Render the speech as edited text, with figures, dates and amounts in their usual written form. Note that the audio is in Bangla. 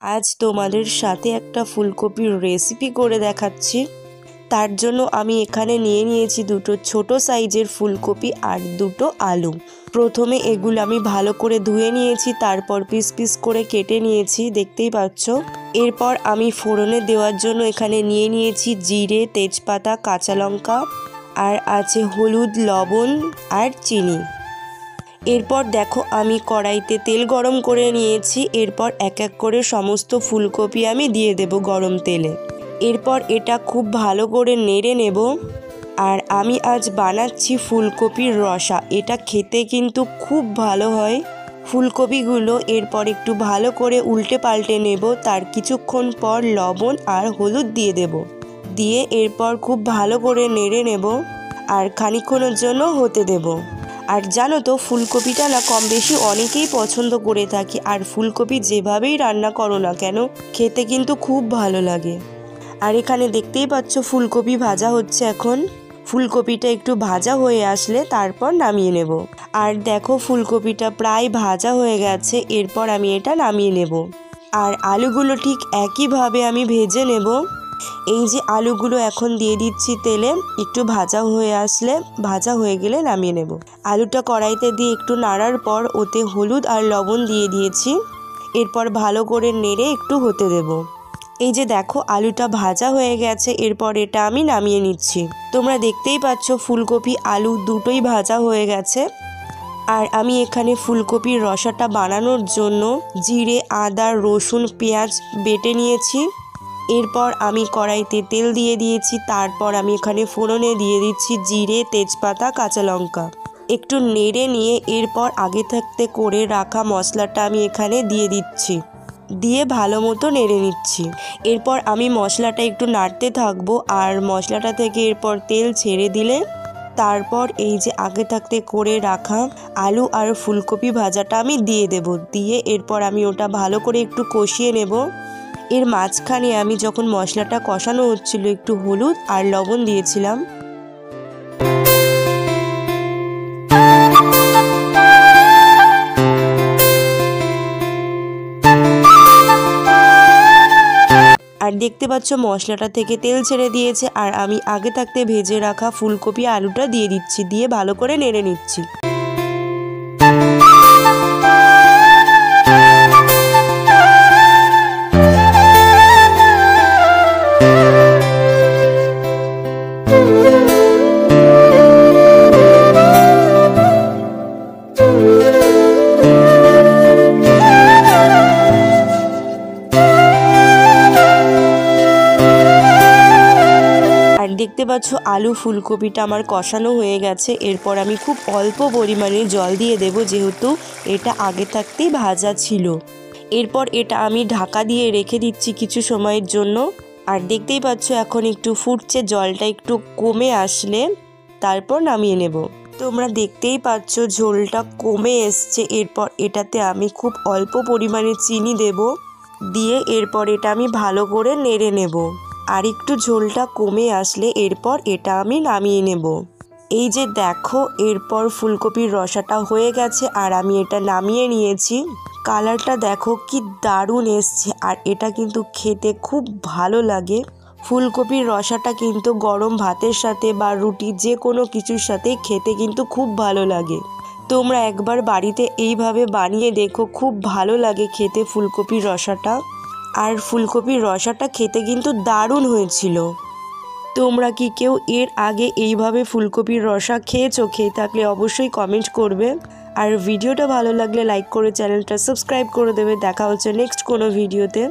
আজ তোমাদের সাথে একটা ফুলকপির রেসিপি করে দেখাচ্ছি। তার জন্য আমি এখানে নিয়েছি দুটো ছোট সাইজের ফুলকপি আর দুটো আলু। প্রথমে এগুলো আমি ভালো করে ধুয়ে নিয়েছি, তারপর পিস পিস করে কেটে নিয়েছি, দেখতেই পাচ্ছ। এরপর আমি ফোড়নে দেওয়ার জন্য এখানে নিয়েছি জিরে, তেজপাতা, কাঁচা লঙ্কা আর আছে হলুদ, লবণ আর চিনি। এরপর দেখো আমি কড়াইতে তেল গরম করে নিয়েছি। এরপর এক এক করে সমস্ত ফুলকপি আমি দিয়ে দেব গরম তেলে। এরপর এটা খুব ভালো করে নেড়ে নেব। আর আমি আজ বানাচ্ছি ফুলকপির রসা। এটা খেতে কিন্তু খুব ভালো হয়। ফুলকপিগুলো এরপর একটু ভালো করে উল্টে পাল্টে নেব। তার কিছুক্ষণ পর লবণ আর হলুদ দিয়ে দেব। দিয়ে এরপর খুব ভালো করে নেড়ে নেব আর খানিকক্ষণের জন্য হতে দেব। আর জানো তো, ফুলকপিটা না কম বেশি অনেকেই পছন্দ করে থাকি। আর ফুলকপি যেভাবেই রান্না করো না কেন, খেতে কিন্তু খুব ভালো লাগে। আর এখানে দেখতেই পাচ্ছ ফুলকপি ভাজা হচ্ছে এখন। ফুলকপিটা একটু ভাজা হয়ে আসলে তারপর নামিয়ে নেব। আর দেখো ফুলকপিটা প্রায় ভাজা হয়ে গেছে। এরপর আমি এটা নামিয়ে নেব। আর আলুগুলো ঠিক একইভাবে আমি ভেজে নেব। এই যে আলুগুলো এখন দিয়ে দিচ্ছি তেলে, একটু ভাজা হয়ে গেলে নামিয়ে নেব। আলুটা কড়াইতে দিয়ে একটু নাড়ার পর ওতে হলুদ আর লবণ দিয়ে দিয়েছি। এরপর ভালো করে নেড়ে একটু হতে দেব। এই যে দেখো আলুটা ভাজা হয়ে গেছে। এরপর এটা আমি নামিয়ে নিচ্ছি। তোমরা দেখতেই পাচ্ছ ফুলকপি আলু দুটোই ভাজা হয়ে গেছে। আর আমি এখানে ফুলকপির রসাটা বানানোর জন্য জিরে, আদা, রসুন, পেঁয়াজ বেটে নিয়েছি। এরপর আমি কড়াইতে তেল দিয়ে দিয়েছি। তারপর আমি এখানে ফোড়নে দিয়ে দিচ্ছি জিরে, তেজপাতা, কাঁচা লঙ্কা। একটু নেড়ে নিয়ে এরপর আগে থাকতে করে রাখা মশলাটা আমি এখানে দিয়ে দিচ্ছি। দিয়ে ভালো মতো নেড়ে নিচ্ছি। এরপর আমি মশলাটা একটু নাড়তে থাকবো। আর মশলাটা থেকে এরপর তেল ছেড়ে দিলে তারপর এই যে আগে থাকতে করে রাখা আলু আর ফুলকপি ভাজাটা আমি দিয়ে দেব। দিয়ে এরপর আমি ওটা ভালো করে একটু কষিয়ে নেব। এর মাঝখানে আমি যখন মশলাটা কষানো হচ্ছিল একটু হলুদ আর লবণ দিয়েছিলাম। আর দেখতে পাচ্ছ মশলাটা থেকে তেল ছেড়ে দিয়েছে। আর আমি আগে থাকতে ভেজে রাখা ফুলকপি আলুটা দিয়ে দিচ্ছি। দিয়ে ভালো করে নেড়ে নিচ্ছি। দেখতে পাচ্ছ আলু ফুলকপিটা আমার কষানো হয়ে গেছে। এরপর আমি খুব অল্প পরিমাণে জল দিয়ে দেব, যেহেতু এটা আগে থাকতেই ভাজা ছিল। এরপর এটা আমি ঢাকা দিয়ে রেখে দিচ্ছি কিছু সময়ের জন্য। আর দেখতেই পাচ্ছ এখন একটু ফুটছে, জলটা একটু কমে আসলে তারপর নামিয়ে নেব। তোমরা দেখতেই পাচ্ছ ঝোলটা কমে এসছে। এরপর এটাতে আমি খুব অল্প পরিমাণে চিনি দেব। দিয়ে এরপর এটা আমি ভালো করে নেড়ে নেব। আর একটু ঝোলটা কমে আসলে এরপর এটা আমি নামিয়ে নেব। এই যে দেখো এরপর ফুলকপির রসাটা হয়ে গেছে আর আমি এটা নামিয়ে নিয়েছি। কালারটা দেখো কি দারুণ এসছে। আর এটা কিন্তু খেতে খুব ভালো লাগে। ফুলকপির রসাটা কিন্তু গরম ভাতের সাথে বা রুটি যে কোনো কিছুর সাথে খেতে কিন্তু খুব ভালো লাগে। তোমরা একবার বাড়িতে এইভাবে বানিয়ে দেখো, খুব ভালো লাগে খেতে ফুলকপির রসাটা। আর ফুলকপির রসাটা খেতে কিন্তু দারুণ হয়েছিল। তোমরা কি কেউ এর আগে এইভাবে ফুলকপির রসা খেয়েছো? খেয়ে থাকলে অবশ্যই কমেন্ট করবে। আর ভিডিওটা ভালো লাগলে লাইক করে চ্যানেলটা সাবস্ক্রাইব করে দেবে। দেখা হচ্ছে নেক্সট কোনো ভিডিওতে।